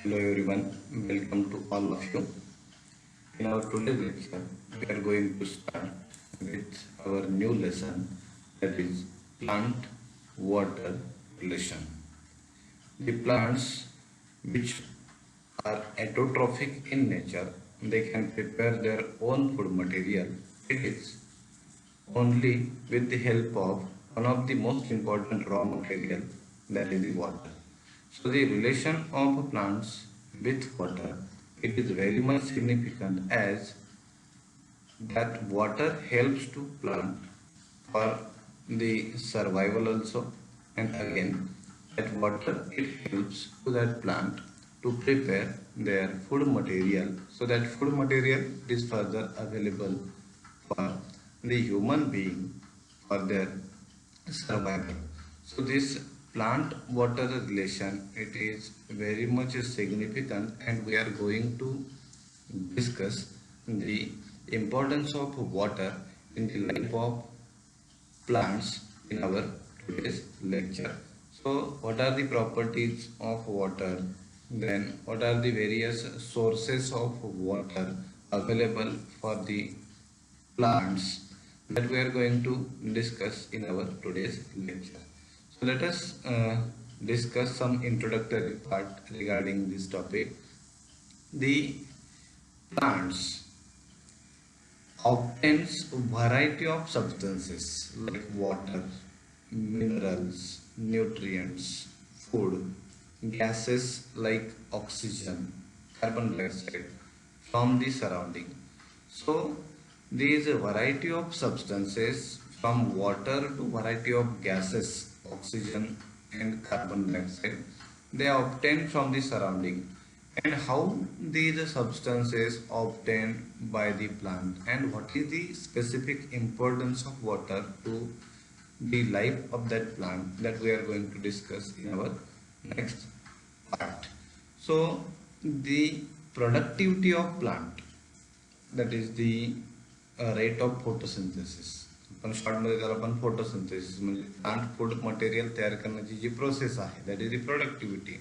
Hello everyone, welcome to all of you. In our today's lecture, we are going to start with our new lesson, that is plant-water relation. The plants which are autotrophic in nature, they can prepare their own food material. It is only with the help of one of the most important raw material, that is the water. So the relation of plants with water, it is very much significant, as that water helps to plant for the survival also, and again that water it helps to that plant to prepare their food material, so that food material is further available for the human being for their survival. So this plant water relation, it is very much significant, and we are going to discuss the importance of water in the life of plants in our today's lecture. So what are the properties of water, then what are the various sources of water available for the plants, that we are going to discuss in our today's lecture. So let us discuss some introductory part regarding this topic. The plants obtains variety of substances like water, minerals, nutrients, food, gases like oxygen, carbon dioxide from the surrounding. So there is a variety of substances from water to variety of gases, oxygen and carbon dioxide. They are obtained from the surrounding. And how these substances obtained by the plant, and what is the specific importance of water to the life of that plant, that we are going to discuss in our next part. So the productivity of plant, that is the rate of photosynthesis. आपण शॉर्टमध्ये त्याला आपण photosynthesis म्हणजे plant food material तयार करण्याची जी process आहे, that is the productivity.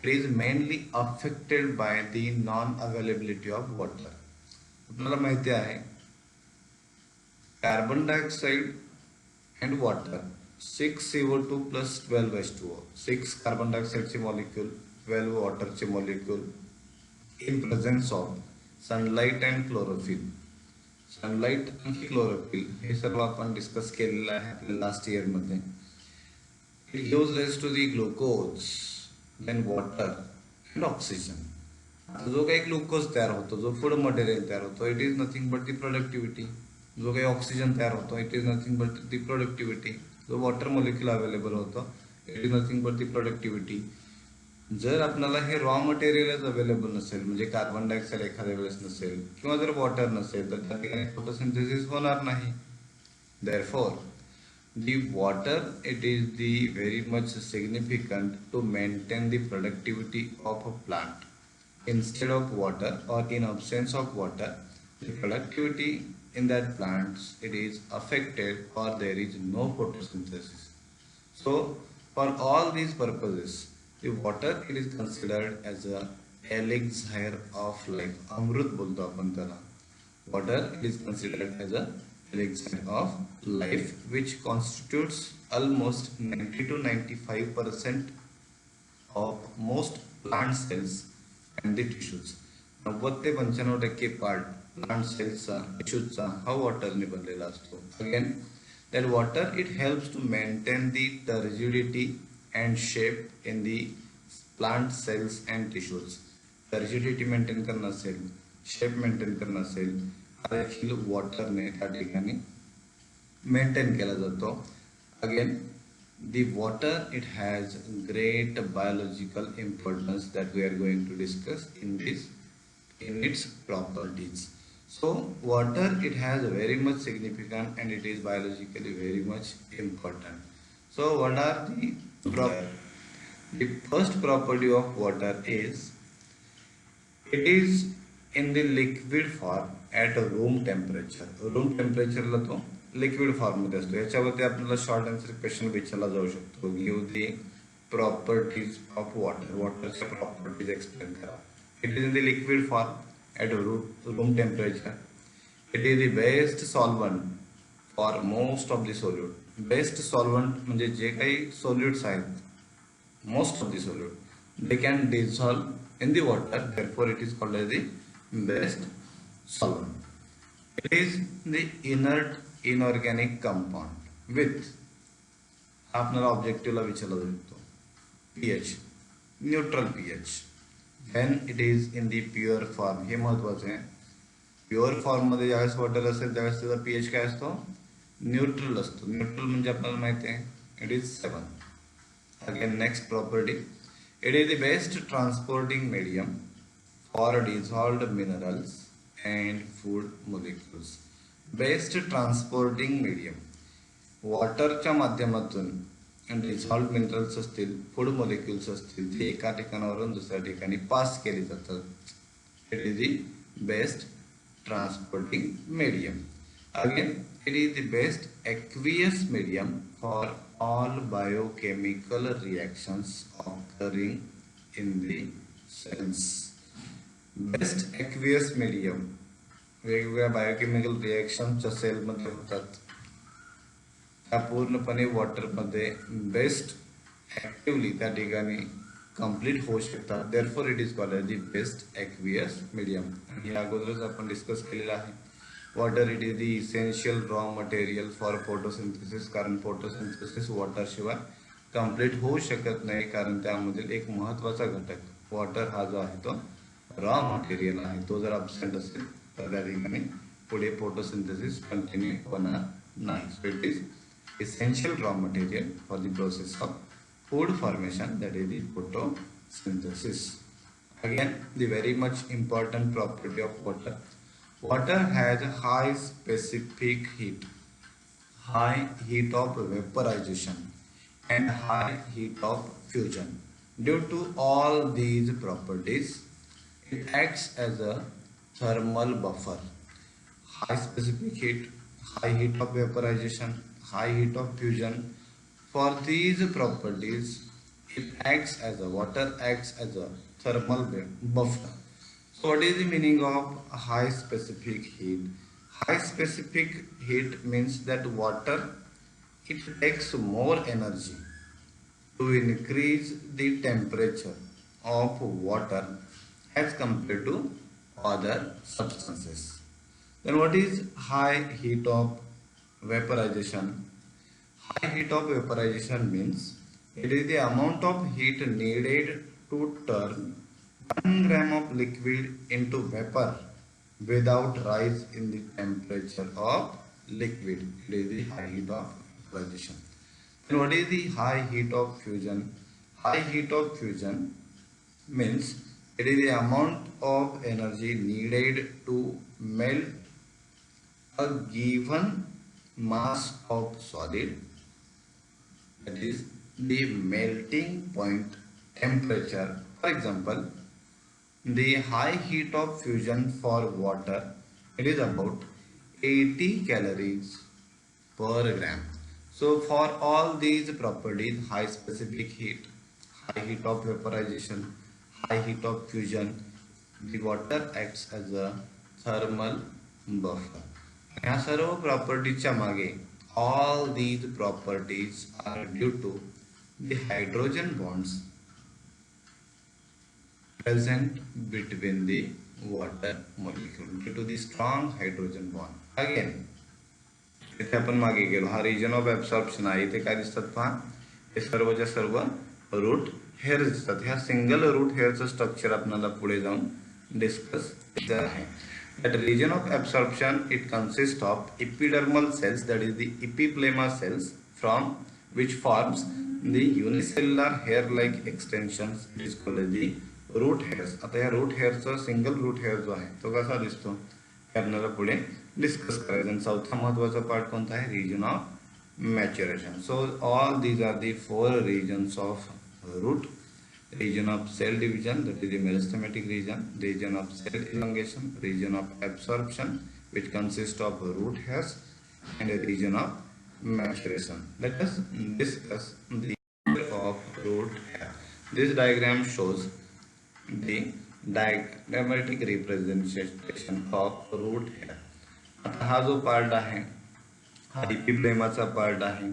It is mainly affected by the non availability of water. आपल्याला माहिती आहे carbon dioxide and water 6CO2 plus 12H2O, 6 carbon डायऑक्साइडचे मॉलिक्यूल, 12 वॉटरचे molecule in presence of sunlight and chlorophyll. Sunlight आणि chlorophyll हे सर्व आपण discuss केलेलं आहे आपल्या लास्ट इयर मध्ये. It gives rise to the glucose, then water and oxygen. जो काही ग्लुकोज तयार होतो, जो फूड मटेरियल तयार होतो, it is nothing but the productivity. जो काही ऑक्सिजन तयार होतो, it is nothing but the productivity. जो वॉटर मॉलिक्यूल अवेलेबल होतो, it is nothing but the productivity. जर आपल्याला हे रॉ मटेरियलच अवेलेबल नसेल, म्हणजे कार्बन डायऑक्साइड एखाद्या वेळेस नसेल किंवा जर वॉटर नसेल, तर त्या ठिकाणी फोटोसिंथेसिस होणार नाही. Therefore the water, it is the very much significant to maintain the productivity of a plant. Instead of water, or in absence of water, the productivity in that plants, it is affected, or there is no photosynthesis. So for all these purposes, the water, it is considered as a elixir of life. अमृत बोलतो आपण त्याला. Water, it is considered as a elixir of life, which constitutes almost 90 to 95% of most plant cells and the tissues. 90 ते 95% part plant सेल्सचा, टिश्यूजचा हा वॉटरने बनलेला असतो. Again that water, it helps to maintain the turgidity and shape in the plant cells and tissues. turgidity maintain करना असेल, shape maintain करना असेल, देखील वॉटरने त्या ठिकाणी मेंटेन केला जातो. Again the water, it has great biological importance that we are going to discuss in its properties. So water, it has very much significant, and it is biologically very much important. So what are the first property of water is it is in the liquid form at room temperature. Room टेम्परेचरला तो liquid form मध्ये असतो. याच्यावरती आपल्याला short answer question विचारला जाऊ शकतो. Give the properties of water. Waterच्या properties explain करा. It is in the liquid form at room temperature. It is the best solvent for most of the solute. Best solvent म्हणजे जे काही solutes आहेत, most of the solute they can dissolve in the water, therefore it is called as the best solvent. It is the inert inorganic compound with आपल्याला ऑब्जेक्टिव्हला विचारला जातो pH, neutral pH. when it is in the pure form, हे महत्वाचं आहे. Pure form मध्ये ज्यावेळेस water असेल त्यावेळेस त्याचा pH काय असतो, न्यूट्रल असतो. न्यूट्रल म्हणजे आपल्याला माहिती आहे it is 7. Again next property, it is the best transporting medium for dissolved minerals and food molecules. Best transporting medium, वॉटरच्या माध्यमातून डिझॉल्व्ड मिनरल्स असतील, फूड मोलिक्युल्स असतील, ते एका ठिकाणावरून दुसऱ्या ठिकाणी पास केली जातात. It is the best transporting medium. Again, it is the best aqueous medium for all biochemical reactions occurring in the cells. Best aqueous medium, वेगवेगळ्या बायोकेमिकल रिएक्शनच्या सेल मध्ये होतात त्या पूर्णपणे वॉटर मध्ये बेस्ट ऍक्टिवली त्या ठिकाणी कंप्लीट होऊ शकतात. Therefore it is called as the best aqueous medium. आणि अगोदरच आपण डिस्कस केलेलं आहे. Water it is the essential raw material for photosynthesis, कारण फोटोसिंथेसिस वॉटर शिवाय कंप्लीट होऊ शकत नाही, कारण त्यामधील एक महत्त्वाचा घटक वॉटर हा जो आहे तो रॉ मटेरियल आहे. तो जर अब्सेंट असेल तर त्या ठिकाणी पुढे फोटोसिंथेसिस कंटिन्यू होणार नाही. So it is essential raw material for the process of food formation, that is the photosynthesis. Again, the very much important property of water. Water has a high specific heat, high heat of vaporization and high heat of fusion. Due to all these properties, it acts as a thermal buffer. High specific heat, high heat of vaporization, high heat of fusion. For these properties, it acts as a water acts as a thermal buffer. So what is the meaning of high specific heat? High specific heat means that water, it takes more energy to increase the temperature of water as compared to other substances. Then what is high heat of vaporization? High heat of vaporization means it is the amount of heat needed to turn 1 gram of liquid into vapor without rise in the temperature of liquid. It is the high heat of vaporization. Then what is the high heat of fusion? High heat of fusion means it is the amount of energy needed to melt a given mass of solid, that is the melting point temperature. For example, the high heat of fusion for water, it is about 80 calories per gram. So for all these properties, high specific heat, high heat of vaporization, high heat of fusion, the water acts as a thermal buffer. ह्या सर्व प्रॉपर्टीच्या मागे all these properties are due to the hydrogen bonds present between the water molecule, due to the strong hydrogen bond. Again, इथे आपण मागे गेलो, हा region of absorption आहे. इथे काय दिसतात पहा, हे सर्वच्या सर्व रूट हेअर दिसतात. ह्या सिंगल रूट हेअरचं स्ट्रक्चर आपल्याला पुढे जाऊन डिस्कस करायचं आहे. That region of absorption, it consists of epidermal cells, that is the epiplema cells, from which forms the unicellular hair-like extensions. It is called as the root hairs. आता या root hairs single root hair जो आहे तो कसा दिसतो हे आपल्याला पुढे discuss करायचं. आणि चौथा महत्वाचा पार्ट कोणता आहे, region of maturation. So all these are the 4 regions of root. Region of cell division, that is the meristematic region, region of cell elongation, region of absorption which consists of root hairs, and a region of maturation. Let us discuss the of root This diagram shows the diagrammatic representation of root hair. आता हा जो part आहे हा इपिब्लेमाचा part आहे,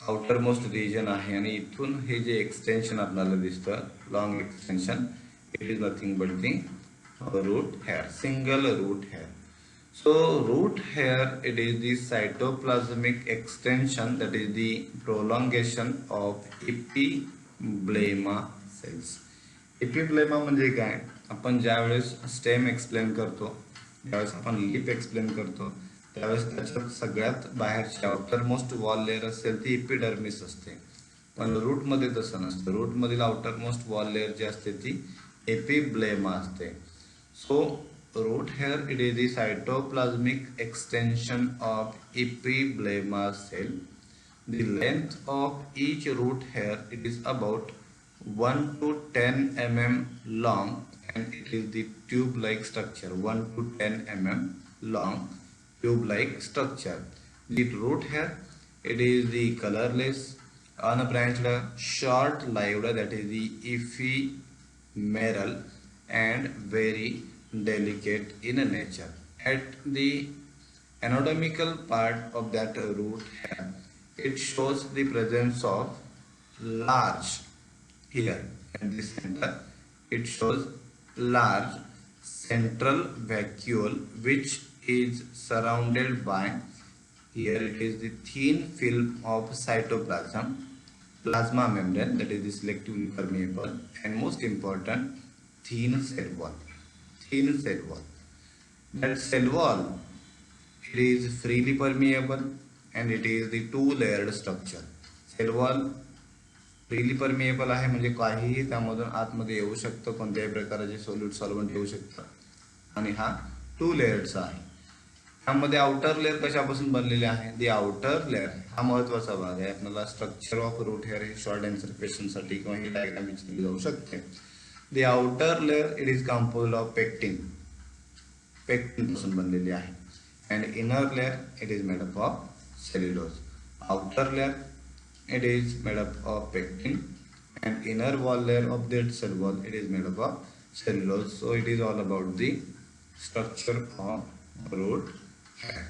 outer most region आहे आणि इथून हे जे एक्सटेन्शन आपल्याला दिसतं long extension, it is nothing but the root hair, single root hair. So root hair, it is the cytoplasmic extension, that is the prolongation of epiblema cells. Epiblema म्हणजे काय, आपण ज्यावेळेस स्टेम एक्सप्लेन करतो, ज्यावेळेस आपण leaf explain करतो, त्यावेळेस त्याच्यात सगळ्यात बाहेरची आउटर मोस्ट वॉल लेअर असेल ती इपिडर्मिस असते. पण रूट मध्ये तसं नसतं. रूट मधील आउटर मोस्ट वॉल लेअर जी असते ती एपिब्लेमा असते. सो root hair, it is the cytoplasmic extension of epiblema cell. The length of each root hair, it is about 1 to 10 mm long, and it is the tube-like structure. 1 to 10 mm long tube-like structure. The root hair, it is the colorless, unbranched, short-lived, that is the ephemeral, and very delicate in nature. At the anatomical part of that root hair, it shows the presence of large, here at the center it shows large central vacuole which is surrounded by, here it is the thin film of cytoplasm, plasma membrane, that is the selectively permeable, and most important, thin cell wall. Thin cell wall. That cell wall, it is freely permeable and it is the two-layered structure. Cell wall freely permeable आहे म्हणजे काहीही त्यामधून आतमध्ये येऊ शकतं, कोणत्याही प्रकारचे solute solvent येऊ शकतं, आणि हा टू लेअरचा आहे. त्यामध्ये आउटर लेअर कशापासून बनलेले आहे, दी आउटर लेअर हा महत्वाचा भाग आहे. आपल्याला स्ट्रक्चर ऑफ रूट हेअर हे शॉर्ट आन्सर क्वेश्चन साठी किंवा ही डायग्राम विचारली जाऊ शकते. The outer layer, it is composed of pectin. Pectin पासून बनलेली आहे. And inner layer, it is made up of cellulose. Outer layer, it is made up of pectin, and inner wall layer of that cell wall, it is made up of cellulose. So it is all about the structure of root hair.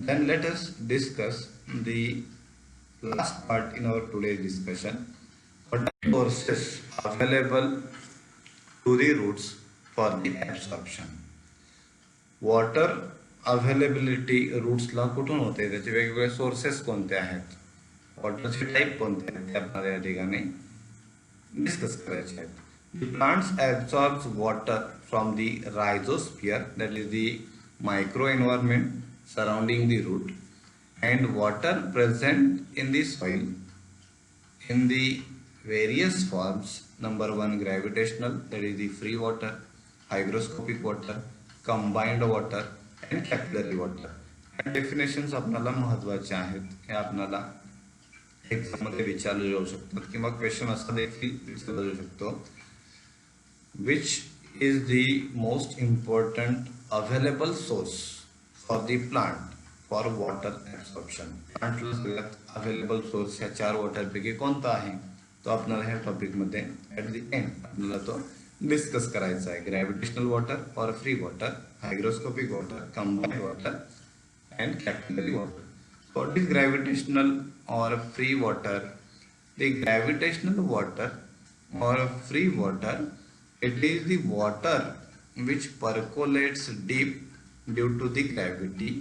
Then let us discuss the last part in our today's discussion. What are sources available to the roots for the absorption? Water availability रूट्सला कुठून होते, त्याचे वेगवेगळे sources कोणते आहेत, वॉटरचे type कोणते आहेत, ते आपल्याला या ठिकाणी डिस्कस करायचे आहेत. The plants absorbs water from the rhizosphere, that is the microenvironment surrounding the root, and water present in the soil in the various forms. Number 1, gravitational, that is the free water, hygroscopic water, combined water, and capillary water. Definitions आपल्याला महत्वाचे आहेत, हे आपल्याला exam मध्ये विचारले जाऊ शकतात किंवा question असा देखील विचारला जाऊ शकतो. Which is the most important available source for the plant for water absorption? प्लांटला सगळ्यात अवेलेबल सोर्स ह्या 4 वॉटरपैकी कोणता आहे, तो आपल्याला ह्या टॉपिक मध्ये ऍट द एंड आपल्याला तो डिस्कस करायचा आहे. ग्रॅव्हिटेशनल वॉटर और free water, hygroscopic water, combined water, and capillary water. What is gravitational or free water? The gravitational water or free water, it is the water which percolates deep due to the gravity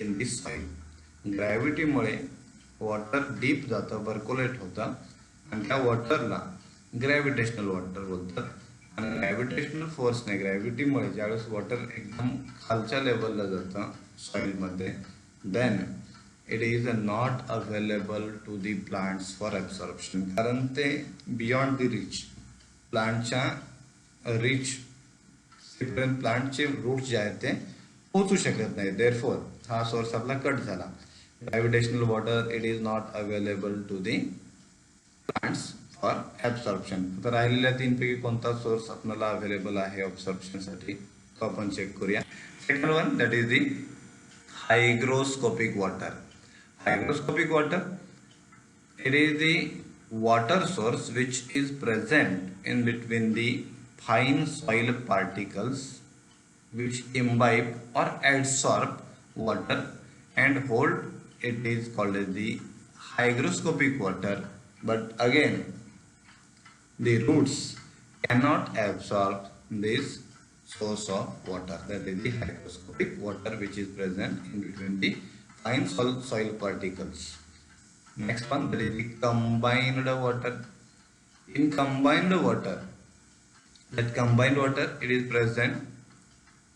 in the soil. Gravity Mule water deep जातं, percolate होतं, आणि त्या वॉटरला gravitational water बोलतात. आणि gravitational फोर्सने, ग्रॅव्हिटीमुळे ज्यावेळेस water एकदम खालच्या लेवलला जातं सॉइल मध्ये, then it is not available to the plants for absorption, कारण ते बियॉन्ड द रीच, प्लांटच्या रीच पर्यंत प्लांटचे रूट जे आहेत ते पोहोचू शकत नाही. देअरफॉर हा सोर्स आपला कट झाला. Gravitational water, it is not available to the plants for absorption. तर राहिलेल्या 3 पैकी कोणता सोर्स आपल्याला अवेलेबल आहे ऍब्सॉर्प्शन साठी, तो आपण चेक करूया. Second one, that is the hygroscopic water. Hygroscopic water, it is the water source which is present in between the fine soil particles which imbibe or adsorb water and hold, it is called as the hygroscopic water. But again, the roots cannot absorb this source of water, that is the hygroscopic water which is present in between the fine soil particles. Next one, that is the combined water. In combined water, that combined water, it is present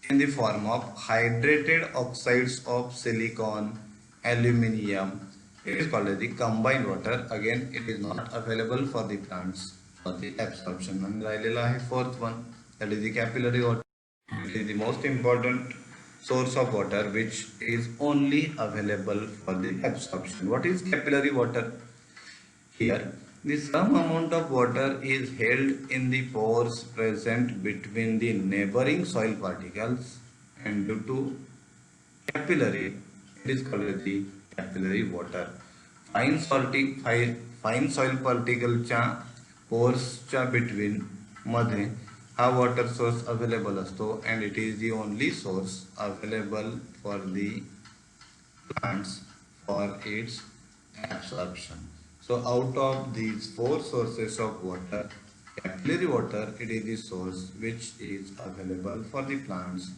in the form of hydrated oxides of silicon, aluminium. It is called as the combined water. Again, it is not available for the plants for the absorption. And राहिलेला आहे fourth one, that is the capillary water. It is the most important source of water which is only available for the absorption. What is capillary water? Here, the some amount of water is held in the pores present between the neighboring soil particles, and due to capillary, it is called as the capillary water. Fine soil particleच्या पोर्सच्या between मध्ये हा water source available असतो, and it is the only source available for the plants for its absorption. So out of these four sources of water, capillary water, it is the source which is available for the plants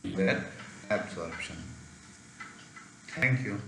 for their absorption. Thank you.